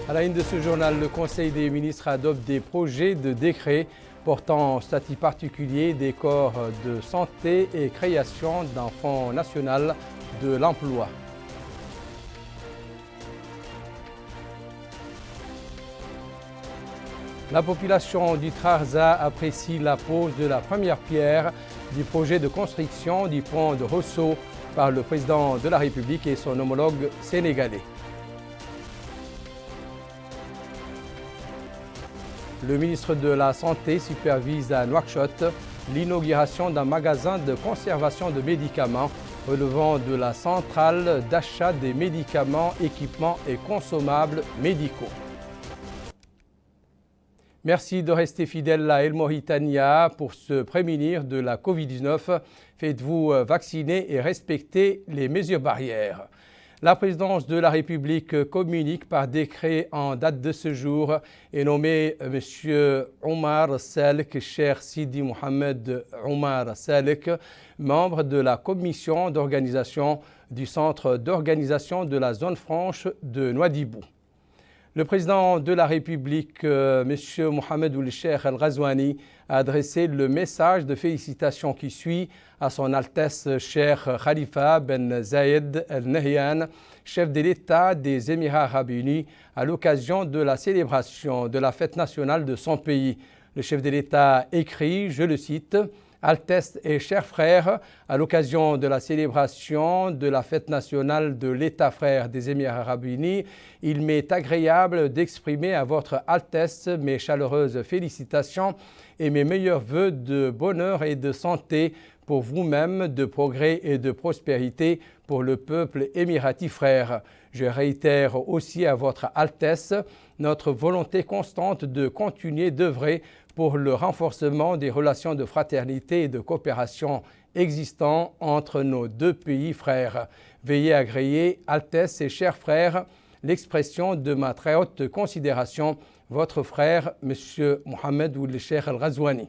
À la une de ce journal, le Conseil des ministres adopte des projets de décret portant statut particulier des corps de santé et création d'un fonds national de l'emploi. La population du Trarza apprécie la pose de la première pierre du projet de construction du pont de Rosso par le président de la République et son homologue sénégalais. Le ministre de la Santé supervise à Nouakchott l'inauguration d'un magasin de conservation de médicaments relevant de la centrale d'achat des médicaments, équipements et consommables médicaux. Merci de rester fidèle à El Mauritania pour se prémunir de la Covid-19. Faites-vous vacciner et respectez les mesures barrières. La présidence de la République communique par décret en date de ce jour et nommé M. Omar Salek, cher Sidi Mohamed Omar Salek, membre de la commission d'organisation du centre d'organisation de la zone franche de Nouadhibou. Le président de la République, M. Mohamed Ould Cheikh El Ghazouani, a adressé le message de félicitations qui suit à son Altesse Cheikh Khalifa Ben Zayed El Nahyan, chef de l'État des Émirats arabes unis, à l'occasion de la célébration de la fête nationale de son pays. Le chef de l'État écrit, je le cite, Altesse et chers frères, à l'occasion de la célébration de la fête nationale de l'État frère des Émirats arabes unis, il m'est agréable d'exprimer à votre Altesse mes chaleureuses félicitations et mes meilleurs vœux de bonheur et de santé pour vous-même, de progrès et de prospérité pour le peuple émirati frère. Je réitère aussi à votre Altesse notre volonté constante de continuer d'œuvrer pour le renforcement des relations de fraternité et de coopération existant entre nos deux pays frères. Veuillez agréer, Altesse et chers frères, l'expression de ma très haute considération, votre frère, M. Mohamed Ould Cheikh El Ghazouani.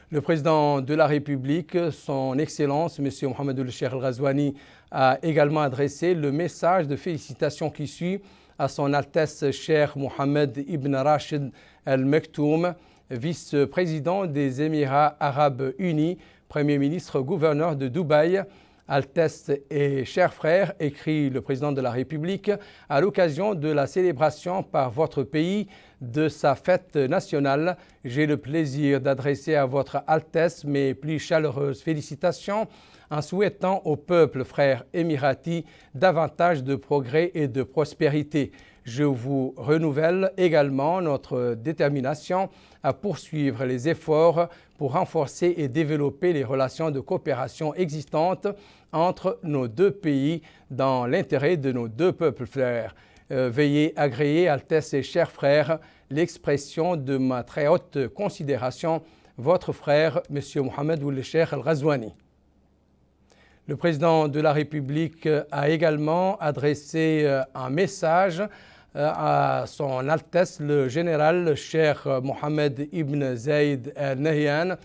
Le président de la République, son Excellence, M. Mohamed Ould Cheikh El Ghazouani, a également adressé le message de félicitations qui suit à son Altesse Cheikh Mohamed Ibn Rachid Al Maktoum, vice-président des Émirats arabes unis, Premier ministre gouverneur de Dubaï. Altesse et chers frères, écrit le président de la République, à l'occasion de la célébration par votre pays de sa fête nationale, j'ai le plaisir d'adresser à votre Altesse mes plus chaleureuses félicitations en souhaitant au peuple frère émirati davantage de progrès et de prospérité. Je vous renouvelle également notre détermination à poursuivre les efforts pour renforcer et développer les relations de coopération existantes entre nos deux pays dans l'intérêt de nos deux peuples frères. Veuillez agréer, Altesse et chers frères, l'expression de ma très haute considération, votre frère, M. Mohamed Ould Cheikh El Ghazouani. Le président de la République a également adressé un message à son Altesse le général Cheikh Mohamed Ibn Zayed Al Nahyan,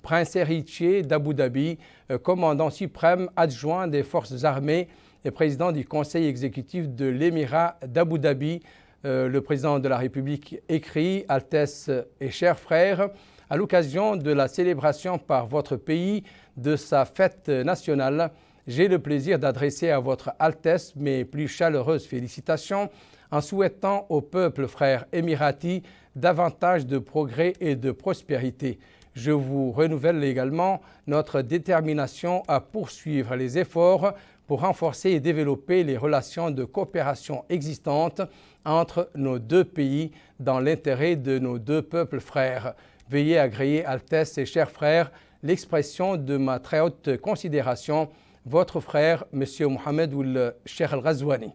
prince héritier d'Abu Dhabi, commandant suprême adjoint des forces armées et président du conseil exécutif de l'émirat d'Abu Dhabi. Le président de la République écrit, Altesse et chers frères, à l'occasion de la célébration par votre pays de sa fête nationale, j'ai le plaisir d'adresser à votre Altesse mes plus chaleureuses félicitations en souhaitant au peuple frère émirati davantage de progrès et de prospérité. Je vous renouvelle également notre détermination à poursuivre les efforts pour renforcer et développer les relations de coopération existantes entre nos deux pays dans l'intérêt de nos deux peuples frères. Veuillez agréer, Altesse et chers frères, l'expression de ma très haute considération, votre frère, M. Mohamed Ould Cheikh El Ghazouani.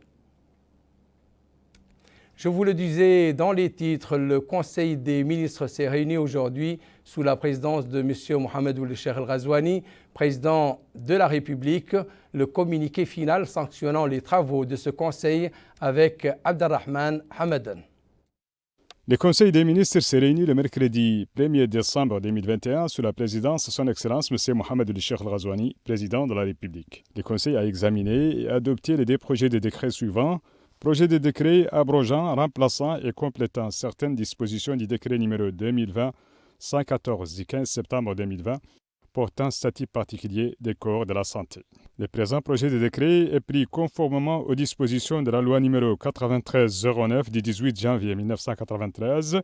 Je vous le disais dans les titres, le Conseil des ministres s'est réuni aujourd'hui sous la présidence de M. Mohamed Ould Cheikh El Ghazouani, président de la République. Le communiqué final sanctionnant les travaux de ce Conseil avec Abdelrahman Hamadan. Le Conseil des ministres s'est réuni le mercredi 1er décembre 2021 sous la présidence de son Excellence M. Mohamed Ould Cheikh El Ghazouani, président de la République. Le Conseil a examiné et adopté les deux projets de décrets suivants Projet de décret abrogeant, remplaçant et complétant certaines dispositions du décret numéro 2020-114 du 15 septembre 2020 portant statut particulier des corps de la santé. Le présent projet de décret est pris conformément aux dispositions de la loi numéro 9309 du 18 janvier 1993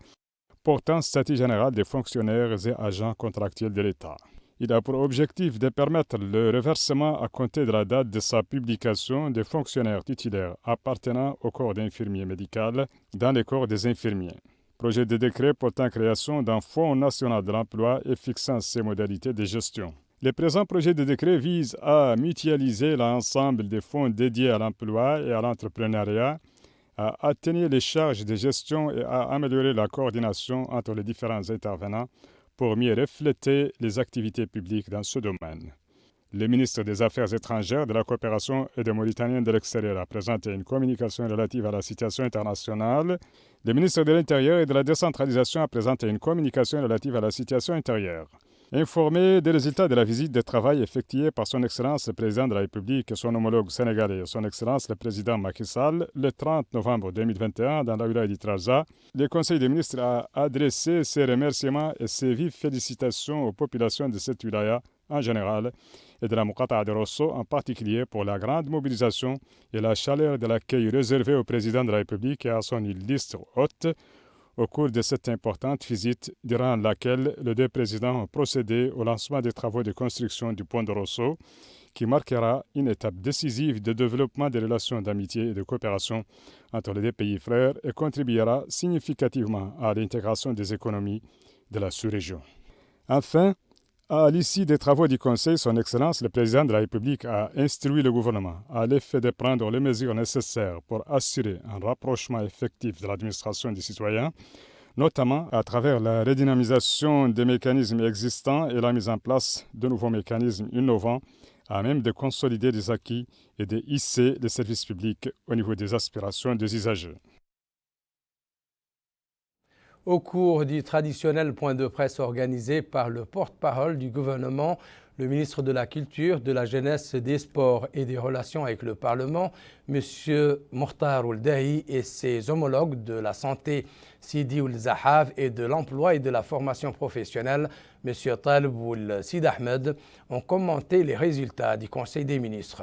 portant statut général des fonctionnaires et agents contractuels de l'État. Il a pour objectif de permettre le reversement à compter de la date de sa publication des fonctionnaires titulaires appartenant au corps d'infirmier médical dans les corps des infirmiers. Projet de décret portant création d'un Fonds national de l'emploi et fixant ses modalités de gestion. Le présent projet de décret vise à mutualiser l'ensemble des fonds dédiés à l'emploi et à l'entrepreneuriat, à atténuer les charges de gestion et à améliorer la coordination entre les différents intervenants pour mieux refléter les activités publiques dans ce domaine. Le ministre des Affaires étrangères, de la coopération et des Mauritaniens de l'extérieur a présenté une communication relative à la situation internationale. Le ministre de l'Intérieur et de la décentralisation a présenté une communication relative à la situation intérieure. Informé des résultats de la visite de travail effectuée par son Excellence le Président de la République et son homologue sénégalais, son Excellence le Président Macky Sall, le 30 novembre 2021 dans la wilaya du Trarza, le Conseil des ministres a adressé ses remerciements et ses vives félicitations aux populations de cette wilaya en général et de la Muqata'a de Rosso en particulier pour la grande mobilisation et la chaleur de l'accueil réservé au Président de la République et à son illustre hôte au cours de cette importante visite, durant laquelle les deux présidents ont procédé au lancement des travaux de construction du pont de Rosso, qui marquera une étape décisive de développement des relations d'amitié et de coopération entre les deux pays frères et contribuera significativement à l'intégration des économies de la sous-région. Enfin, à l'issue des travaux du Conseil, son Excellence, le Président de la République, a instruit le gouvernement à l'effet de prendre les mesures nécessaires pour assurer un rapprochement effectif de l'administration des citoyens, notamment à travers la redynamisation des mécanismes existants et la mise en place de nouveaux mécanismes innovants à même de consolider les acquis et de hisser les services publics au niveau des aspirations des usagers. Au cours du traditionnel point de presse organisé par le porte-parole du gouvernement, le ministre de la Culture, de la Jeunesse, des Sports et des Relations avec le Parlement, M. Mokhtar Ould Dahi, et ses homologues de la Santé, Sidi Ould Zahav, et de l'Emploi et de la Formation professionnelle, M. Taleb Ould Sid Ahmed, ont commenté les résultats du Conseil des ministres.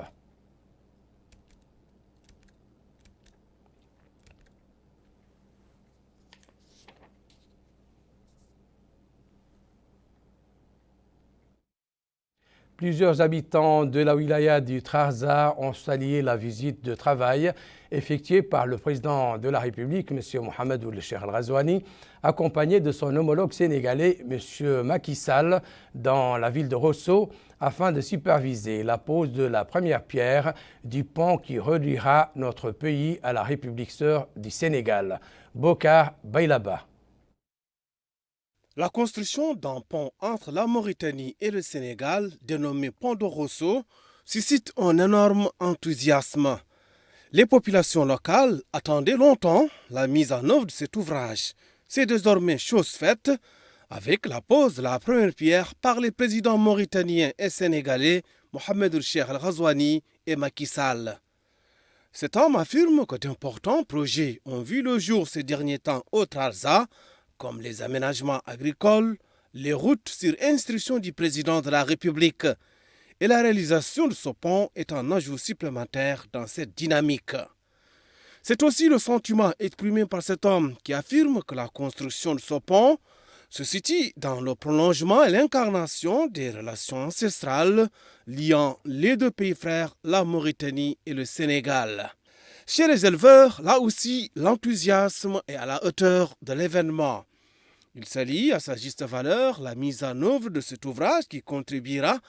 Plusieurs habitants de la wilaya du Trarza ont salué la visite de travail effectuée par le président de la République, M. Mohamed Ould Cheikh Al Ghazouani, accompagné de son homologue sénégalais, M. Macky Sall, dans la ville de Rosso, afin de superviser la pose de la première pierre du pont qui reliera notre pays à la République sœur du Sénégal. Bokar Baylaba. La construction d'un pont entre la Mauritanie et le Sénégal, dénommé Pont de Rosso, suscite un énorme enthousiasme. Les populations locales attendaient longtemps la mise en œuvre de cet ouvrage. C'est désormais chose faite avec la pose de la première pierre par les présidents mauritaniens et sénégalais Mohamed Ould Cheikh Al Ghazouani et Macky Sall. Cet homme affirme que d'importants projets ont vu le jour ces derniers temps au Trarza, comme les aménagements agricoles, les routes sur instruction du président de la République. Et la réalisation de ce pont est un ajout supplémentaire dans cette dynamique. C'est aussi le sentiment exprimé par cet homme qui affirme que la construction de ce pont se situe dans le prolongement et l'incarnation des relations ancestrales liant les deux pays frères, la Mauritanie et le Sénégal. Chez les éleveurs, là aussi, l'enthousiasme est à la hauteur de l'événement. Il s'allie à sa juste valeur la mise en œuvre de cet ouvrage qui contribuera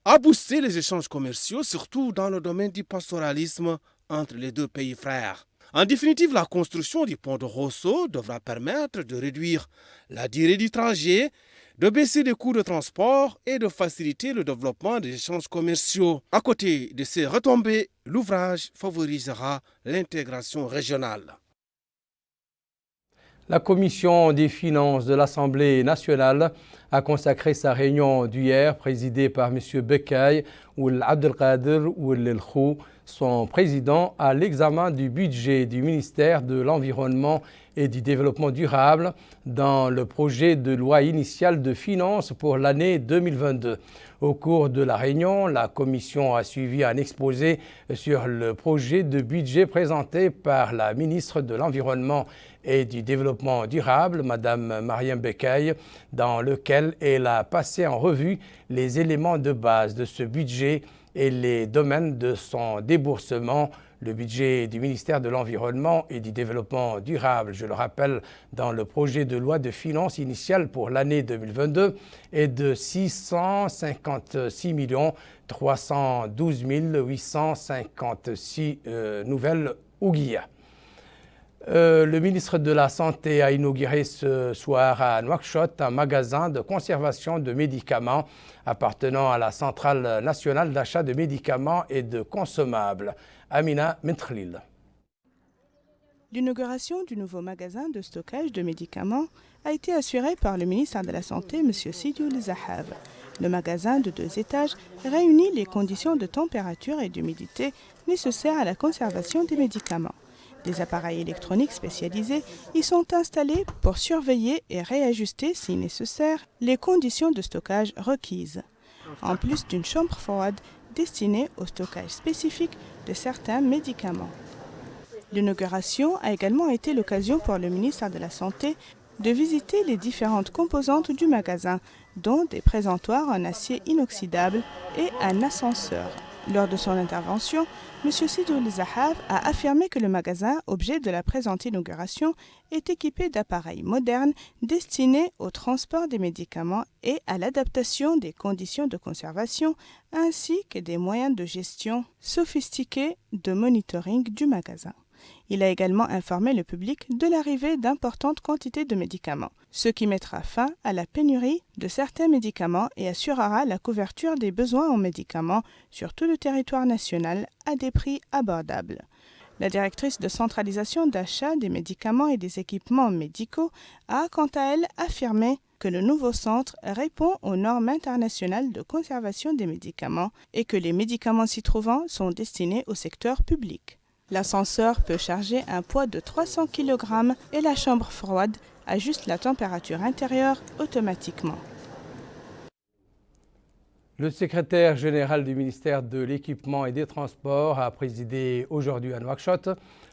à booster les échanges commerciaux, surtout dans le domaine du pastoralisme entre les deux pays frères. En définitive, la construction du pont de Rosso devra permettre de réduire la durée du trajet, de baisser les coûts de transport et de faciliter le développement des échanges commerciaux. À côté de ces retombées, l'ouvrage favorisera l'intégration régionale. La commission des finances de l'Assemblée nationale a consacré sa réunion d'hier, présidée par M. Bekay Ould Abdelkader Ould El Khou, son président, à l'examen du budget du ministère de l'Environnement et du Développement durable dans le projet de loi initial de finances pour l'année 2022. Au cours de la réunion, la commission a suivi un exposé sur le projet de budget présenté par la ministre de l'Environnement et du Développement durable, Mme Mariam Bekay, dans lequel elle a passé en revue les éléments de base de ce budget et les domaines de son déboursement. Le budget du ministère de l'Environnement et du Développement durable, je le rappelle, dans le projet de loi de finances initiale pour l'année 2022 est de 656 312 856 nouvelles ouguiyas. Le ministre de la Santé a inauguré ce soir à Nouakchott un magasin de conservation de médicaments appartenant à la Centrale nationale d'achat de médicaments et de consommables. Amina Mentrlil. L'inauguration du nouveau magasin de stockage de médicaments a été assurée par le ministre de la Santé, M. Sidi Ould Zahab. Le magasin de 2 étages réunit les conditions de température et d'humidité nécessaires à la conservation des médicaments. Des appareils électroniques spécialisés y sont installés pour surveiller et réajuster, si nécessaire, les conditions de stockage requises, en plus d'une chambre froide destinée au stockage spécifique de certains médicaments. L'inauguration a également été l'occasion pour le ministre de la Santé de visiter les différentes composantes du magasin, dont des présentoirs en acier inoxydable et un ascenseur. Lors de son intervention, M. Sidi Ould Zahab a affirmé que le magasin, objet de la présente inauguration, est équipé d'appareils modernes destinés au transport des médicaments et à l'adaptation des conditions de conservation, ainsi que des moyens de gestion sophistiqués de monitoring du magasin. Il a également informé le public de l'arrivée d'importantes quantités de médicaments, ce qui mettra fin à la pénurie de certains médicaments et assurera la couverture des besoins en médicaments sur tout le territoire national à des prix abordables. La directrice de centralisation d'achat des médicaments et des équipements médicaux a quant à elle affirmé que le nouveau centre répond aux normes internationales de conservation des médicaments et que les médicaments s'y trouvant sont destinés au secteur public. L'ascenseur peut charger un poids de 300 kg et la chambre froide ajuste la température intérieure automatiquement. Le secrétaire général du ministère de l'Équipement et des Transports a présidé aujourd'hui à Nouakchott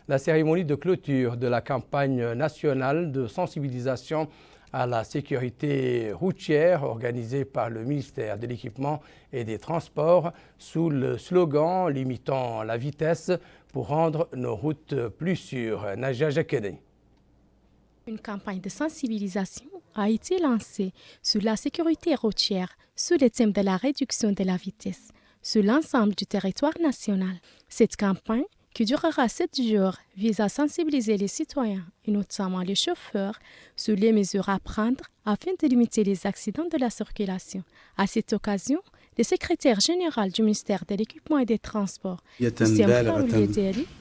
la cérémonie de clôture de la campagne nationale de sensibilisation à la sécurité routière organisée par le ministère de l'Équipement et des Transports sous le slogan « Limitant la vitesse pour rendre nos routes plus sûres ». Naja Jakene. Une campagne de sensibilisation a été lancée sur la sécurité routière sous le thème de la réduction de la vitesse sur l'ensemble du territoire national. Cette campagne, qui durera 7 jours, vise à sensibiliser les citoyens, et notamment les chauffeurs, sur les mesures à prendre afin de limiter les accidents de la circulation. À cette occasion, le secrétaire général du ministère de l'Équipement et des Transports, a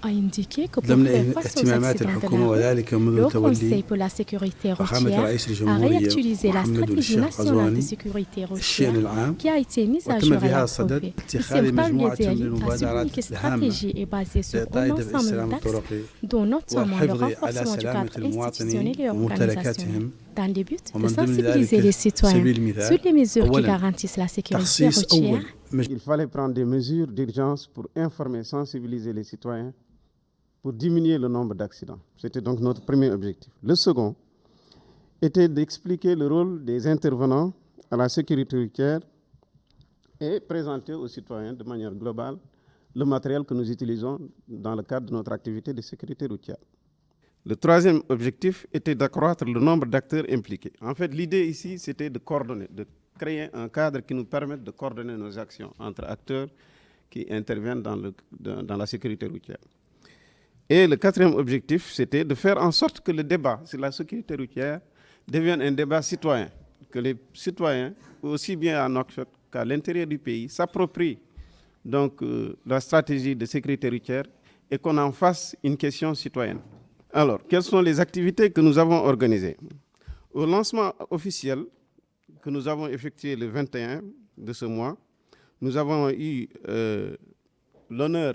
indiqué que pour faire face aux accidents de la route, le Conseil pour la sécurité routière a réactualisé la stratégie nationale de sécurité routière qui a été mise à jour et approuvée. Le CEMPA a souligné que cette stratégie est basée sur un ensemble d'axes, dont notamment le renforcement du cadre institutionnel et organisationnel, dans le but de sensibiliser les citoyens sur les mesures qui garantissent la sécurité routière. Il fallait prendre des mesures d'urgence pour informer, sensibiliser les citoyens pour diminuer le nombre d'accidents. C'était donc notre premier objectif. Le second était d'expliquer le rôle des intervenants à la sécurité routière et présenter aux citoyens de manière globale le matériel que nous utilisons dans le cadre de notre activité de sécurité routière. Le troisième objectif était d'accroître le nombre d'acteurs impliqués. En fait, l'idée ici, c'était de coordonner, de créer un cadre qui nous permette de coordonner nos actions entre acteurs qui interviennent dans la sécurité routière. Et le quatrième objectif, c'était de faire en sorte que le débat sur la sécurité routière devienne un débat citoyen, que les citoyens, aussi bien à Nouakchott qu'à l'intérieur du pays, s'approprient donc la stratégie de sécurité routière et qu'on en fasse une question citoyenne. Alors, quelles sont les activités que nous avons organisées? Au lancement officiel que nous avons effectué le 21 de ce mois, nous avons eu l'honneur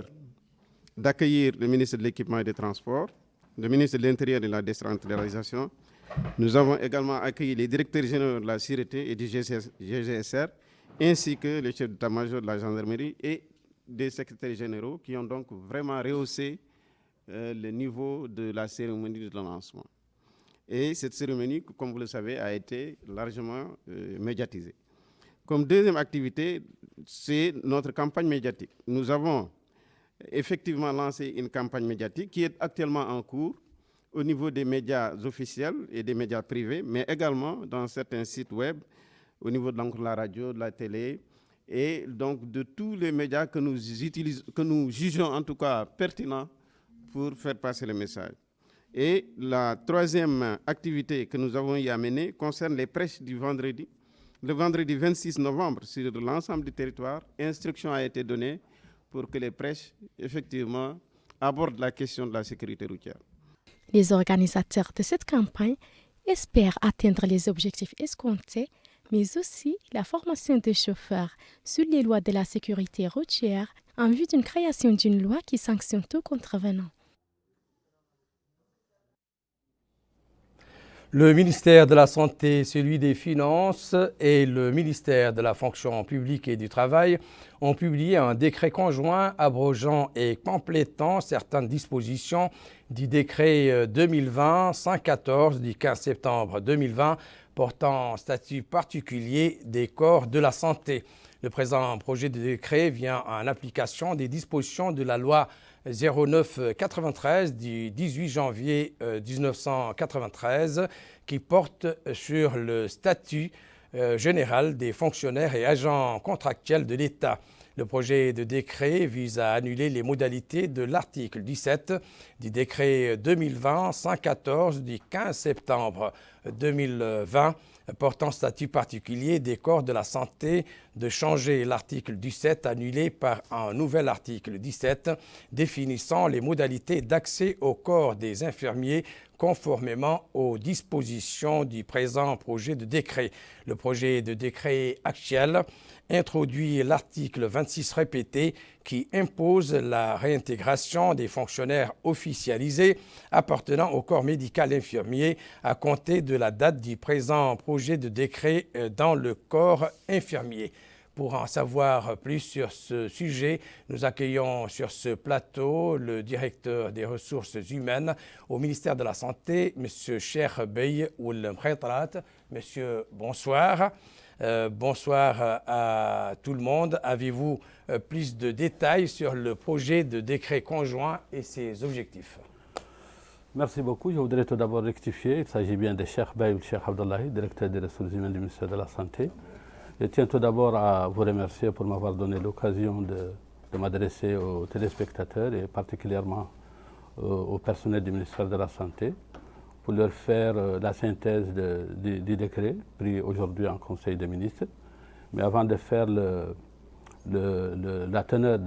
d'accueillir le ministre de l'Équipement et des Transports, le ministre de l'Intérieur et de la décentralisation. Nous avons également accueilli les directeurs généraux de la Sûreté et du GGSR, ainsi que le chef d'état-major de la gendarmerie et des secrétaires généraux qui ont donc vraiment rehaussé le niveau de la cérémonie de lancement. Et cette cérémonie, comme vous le savez, a été largement médiatisée. Comme deuxième activité, c'est notre campagne médiatique. Nous avons effectivement lancé une campagne médiatique qui est actuellement en cours au niveau des médias officiels et des médias privés, mais également dans certains sites web, au niveau de la radio, de la télé, et donc de tous les médias que nous jugeons en tout cas pertinents pour faire passer le message. Et la troisième activité que nous avons y à mener concerne les prêches du vendredi. Le vendredi 26 novembre, sur l'ensemble du territoire, instruction a été donnée pour que les prêches, effectivement, abordent la question de la sécurité routière. Les organisateurs de cette campagne espèrent atteindre les objectifs escomptés, mais aussi la formation des chauffeurs sur les lois de la sécurité routière en vue d'une création d'une loi qui sanctionne tout contrevenant. Le ministère de la Santé, celui des Finances et le ministère de la Fonction publique et du Travail ont publié un décret conjoint abrogeant et complétant certaines dispositions du décret 2020-114 du 15 septembre 2020 portant statut particulier des corps de la santé. Le présent projet de décret vient en application des dispositions de la loi 0993 du 18 janvier 1993 qui porte sur le statut général des fonctionnaires et agents contractuels de l'État. Le projet de décret vise à annuler les modalités de l'article 17 du décret 2020-114 du 15 septembre 2020 portant statut particulier des corps de la santé, de changer l'article 17 annulé par un nouvel article 17 définissant les modalités d'accès au corps des infirmiers conformément aux dispositions du présent projet de décret. Le projet de décret actuel introduit l'article 26 répété qui impose la réintégration des fonctionnaires officialisés appartenant au corps médical infirmier à compter de la date du présent projet de décret dans le corps infirmier. Pour en savoir plus sur ce sujet, nous accueillons sur ce plateau le directeur des ressources humaines au ministère de la Santé, M. Cheikh Bey Ould Mkhetrat. Monsieur, bonsoir. Bonsoir à tout le monde. Avez-vous plus de détails sur le projet de décret conjoint et ses objectifs? Merci beaucoup. Je voudrais tout d'abord rectifier. Il s'agit bien de Cheikh Bey Ould Cheikh Abdallahi, directeur des ressources humaines du ministère de la Santé. Je tiens tout d'abord à vous remercier pour m'avoir donné l'occasion de m'adresser aux téléspectateurs et particulièrement au personnel du ministère de la Santé pour leur faire la synthèse du décret pris aujourd'hui en Conseil des ministres. Mais avant de faire de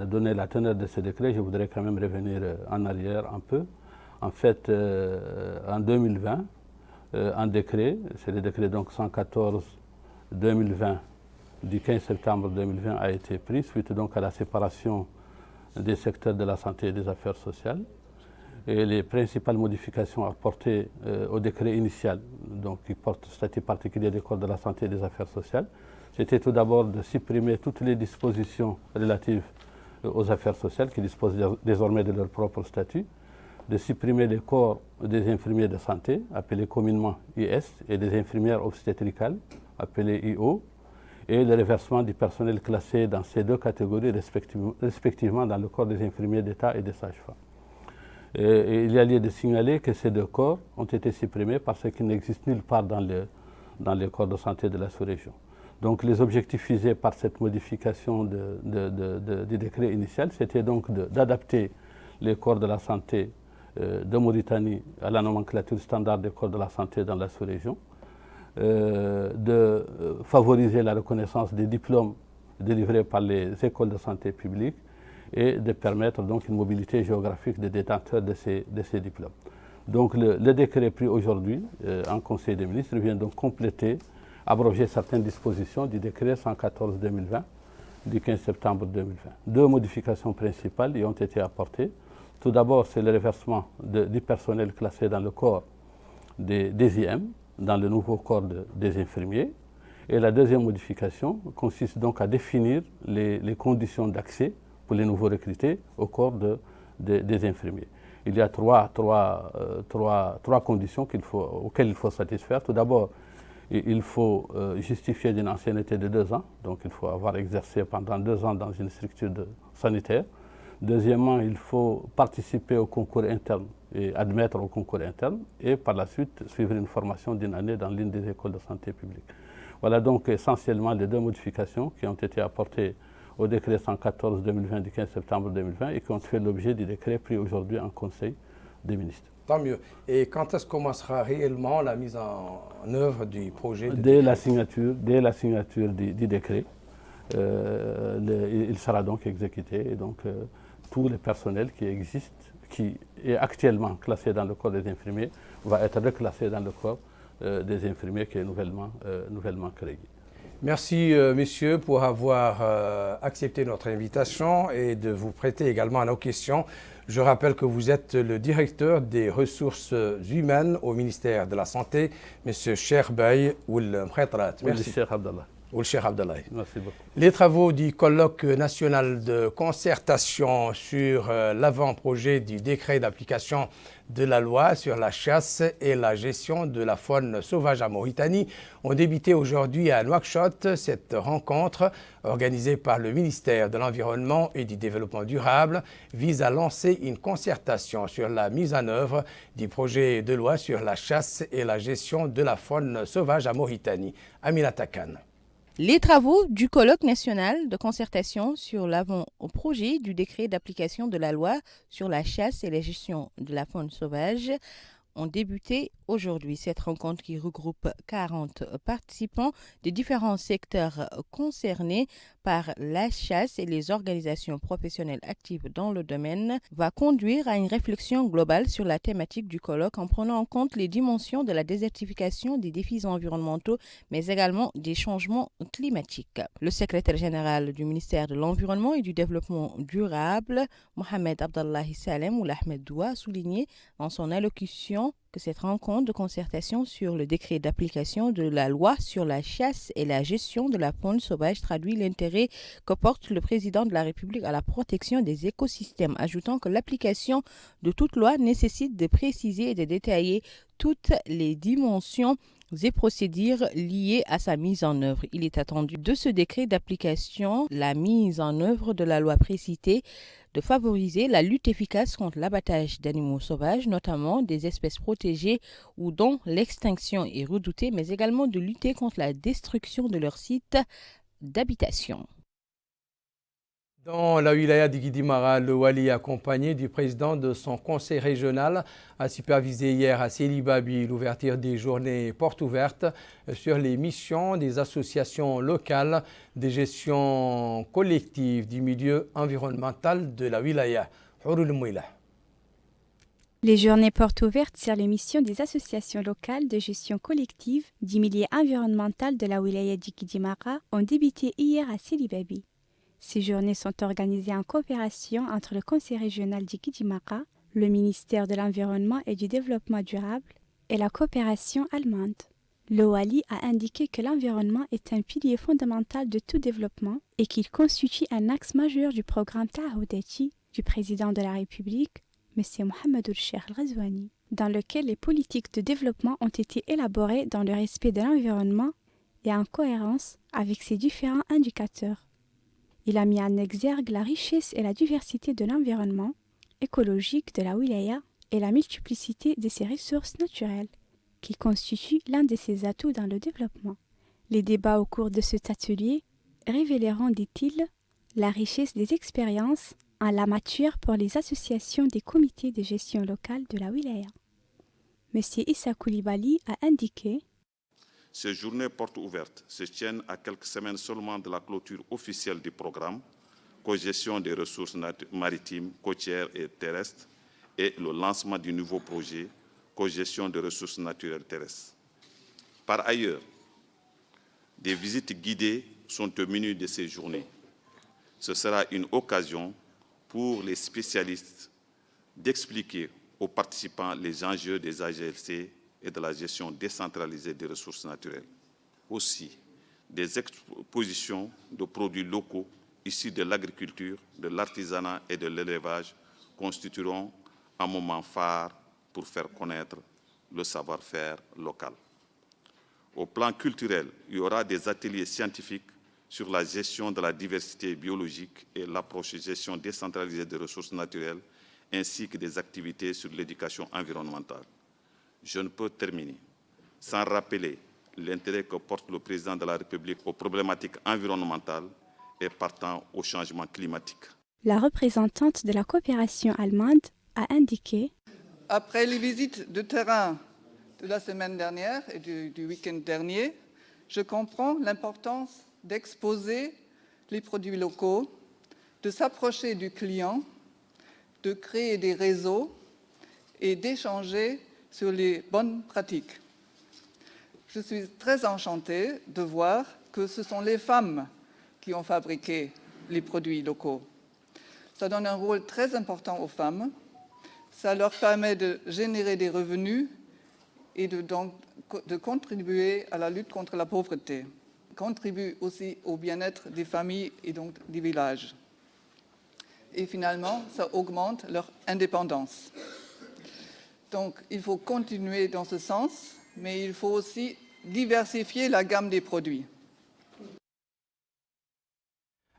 donner la teneur de ce décret, je voudrais quand même revenir en arrière un peu. En fait, en 2020, un décret, c'est le décret donc 114-2020 du 15 septembre 2020 a été pris suite donc à la séparation des secteurs de la santé et des affaires sociales. Et les principales modifications apportées au décret initial, donc qui porte statut particulier des corps de la santé et des affaires sociales, c'était tout d'abord de supprimer toutes les dispositions relatives aux affaires sociales qui disposent désormais de leur propre statut, de supprimer les corps des infirmiers de santé, appelés communément IS, et des infirmières obstétricales, appelées IO, et le reversement du personnel classé dans ces deux catégories respectivement dans le corps des infirmiers d'État et des sages-femmes. Et il y a lieu de signaler que ces deux corps ont été supprimés parce qu'ils n'existent nulle part dans les corps de santé de la sous-région. Donc les objectifs visés par cette modification du décret initial, c'était donc d'adapter les corps de la santé de Mauritanie à la nomenclature standard des corps de la santé dans la sous-région, de favoriser la reconnaissance des diplômes délivrés par les écoles de santé publiques et de permettre donc une mobilité géographique des détenteurs de ces diplômes. Donc le décret pris aujourd'hui en Conseil des ministres vient donc compléter, abroger certaines dispositions du décret 114-2020 du 15 septembre 2020. Deux modifications principales y ont été apportées. Tout d'abord, c'est le reversement du personnel classé dans le corps des IM, dans le nouveau corps des infirmiers. Et la deuxième modification consiste donc à définir les conditions d'accès pour les nouveaux recrutés au corps des infirmiers. Il y a trois conditions auxquelles il faut satisfaire. Tout d'abord, il faut justifier d'une ancienneté de 2 ans, donc il faut avoir exercé pendant 2 ans dans une structure sanitaire. Deuxièmement, il faut participer au concours interne et admettre au concours interne et par la suite suivre une formation d'1 année dans l'une des écoles de santé publique. Voilà donc essentiellement les deux modifications qui ont été apportées au décret 114-2020 du 15 septembre 2020 et qui ont fait l'objet du décret pris aujourd'hui en Conseil des ministres. Tant mieux. Et quand est-ce que commencera réellement la mise en œuvre du projet Dès la signature du décret, il sera donc exécuté et donc tout le personnel qui existe, qui est actuellement classé dans le corps des infirmiers, va être reclassé dans le corps des infirmiers qui est nouvellement créé. Merci, messieurs, pour avoir accepté notre invitation et de vous prêter également à nos questions. Je rappelle que vous êtes le directeur des ressources humaines au ministère de la Santé, M. Cheikh Bey Ould Mkhetrat. Merci, Cheikh Abdallah. Merci beaucoup. Les travaux du colloque national de concertation sur l'avant-projet du décret d'application de la loi sur la chasse et la gestion de la faune sauvage en Mauritanie ont débuté aujourd'hui à Nouakchott. Cette rencontre, organisée par le ministère de l'Environnement et du Développement durable, vise à lancer une concertation sur la mise en œuvre du projet de loi sur la chasse et la gestion de la faune sauvage en Mauritanie. Aminata Khan. Les travaux du colloque national de concertation sur l'avant-projet du décret d'application de la loi sur la chasse et la gestion de la faune sauvage ont débuté aujourd'hui. Cette rencontre qui regroupe 40 participants des différents secteurs concernés par la chasse et les organisations professionnelles actives dans le domaine va conduire à une réflexion globale sur la thématique du colloque en prenant en compte les dimensions de la désertification, des défis environnementaux, mais également des changements climatiques. Le secrétaire général du ministère de l'Environnement et du Développement durable, Mohamed Abdallahi Salem ou Ahmed Doua, a souligné dans son allocution que cette rencontre de concertation sur le décret d'application de la loi sur la chasse et la gestion de la faune sauvage traduit l'intérêt que porte le président de la République à la protection des écosystèmes, ajoutant que l'application de toute loi nécessite de préciser et de détailler toutes les dimensions et procédures liées à sa mise en œuvre. Il est attendu de ce décret d'application la mise en œuvre de la loi précitée de favoriser la lutte efficace contre l'abattage d'animaux sauvages, notamment des espèces protégées ou dont l'extinction est redoutée, mais également de lutter contre la destruction de leurs sites d'habitation. Dans la wilaya de Guidimara, le Wali, accompagné du président de son conseil régional, a supervisé hier à Sélibabi l'ouverture des journées portes ouvertes sur les missions des associations locales de gestion collective du milieu environnemental de la wilaya. Les journées portes ouvertes sur les missions des associations locales de gestion collective du milieu environnemental de la wilaya de Guidimara ont débuté hier à Sélibabi. Ces journées sont organisées en coopération entre le Conseil régional du Guidimara, le ministère de l'Environnement et du Développement durable et la coopération allemande. Le Wali a indiqué que l'environnement est un pilier fondamental de tout développement et qu'il constitue un axe majeur du programme Tahoudati du président de la République, M. Mohamed Cheikh Ghazouani, dans lequel les politiques de développement ont été élaborées dans le respect de l'environnement et en cohérence avec ses différents indicateurs. Il a mis en exergue la richesse et la diversité de l'environnement écologique de la wilaya et la multiplicité de ses ressources naturelles, qui constituent l'un de ses atouts dans le développement. Les débats au cours de cet atelier révéleront, dit-il, la richesse des expériences en la matière pour les associations des comités de gestion locale de la wilaya. M. Issa Koulibaly a indiqué: Ces journées portes ouvertes se tiennent à quelques semaines seulement de la clôture officielle du programme Co-gestion des ressources maritimes, côtières et terrestres et le lancement du nouveau projet cogestion des ressources naturelles terrestres. Par ailleurs, des visites guidées sont au menu de ces journées. Ce sera une occasion pour les spécialistes d'expliquer aux participants les enjeux des AGLC et de la gestion décentralisée des ressources naturelles. Aussi, des expositions de produits locaux issus de l'agriculture, de l'artisanat et de l'élevage constitueront un moment phare pour faire connaître le savoir-faire local. Au plan culturel, il y aura des ateliers scientifiques sur la gestion de la diversité biologique et l'approche de gestion décentralisée des ressources naturelles, ainsi que des activités sur l'éducation environnementale. Je ne peux terminer sans rappeler l'intérêt que porte le président de la République aux problématiques environnementales et partant au changement climatique. La représentante de la coopération allemande a indiqué: Après les visites de terrain de la semaine dernière et du week-end dernier, je comprends l'importance d'exposer les produits locaux, de s'approcher du client, de créer des réseaux et d'échanger sur les bonnes pratiques. Je suis très enchantée de voir que ce sont les femmes qui ont fabriqué les produits locaux. Ça donne un rôle très important aux femmes. Ça leur permet de générer des revenus et de contribuer à la lutte contre la pauvreté. Contribue aussi au bien-être des familles et donc des villages. Et finalement, ça augmente leur indépendance. Donc, il faut continuer dans ce sens, mais il faut aussi diversifier la gamme des produits.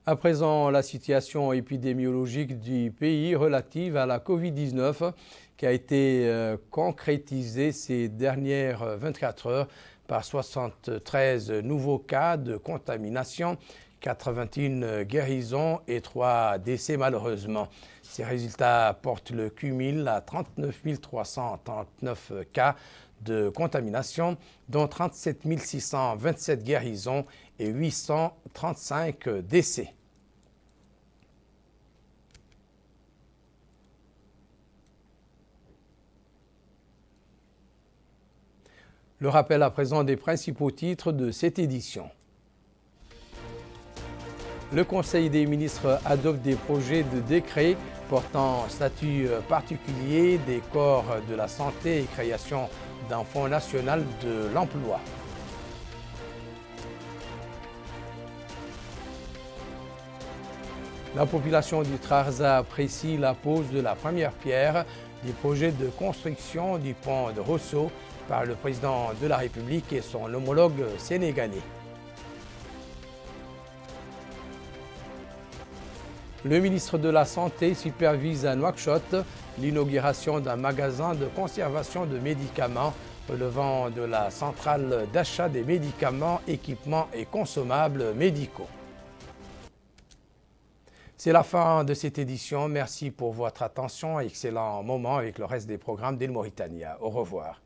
À présent, la situation épidémiologique du pays relative à la Covid-19 qui a été concrétisée ces dernières 24 heures par 73 nouveaux cas de contamination, 81 guérisons et 3 décès malheureusement. Ces résultats portent le cumul à 39 339 cas de contamination, dont 37 627 guérisons et 835 décès. Le rappel à présent des principaux titres de cette édition. Le Conseil des ministres adopte des projets de décret portant statut particulier des corps de la santé et création d'un fonds national de l'emploi. La population du Trarza apprécie la pose de la première pierre du projet de construction du pont de Rosso par le président de la République et son homologue sénégalais. Le ministre de la Santé supervise à Nouakchott l'inauguration d'un magasin de conservation de médicaments relevant de la centrale d'achat des médicaments, équipements et consommables médicaux. C'est la fin de cette édition. Merci pour votre attention. Excellent moment avec le reste des programmes d'Il Mauritania. Au revoir.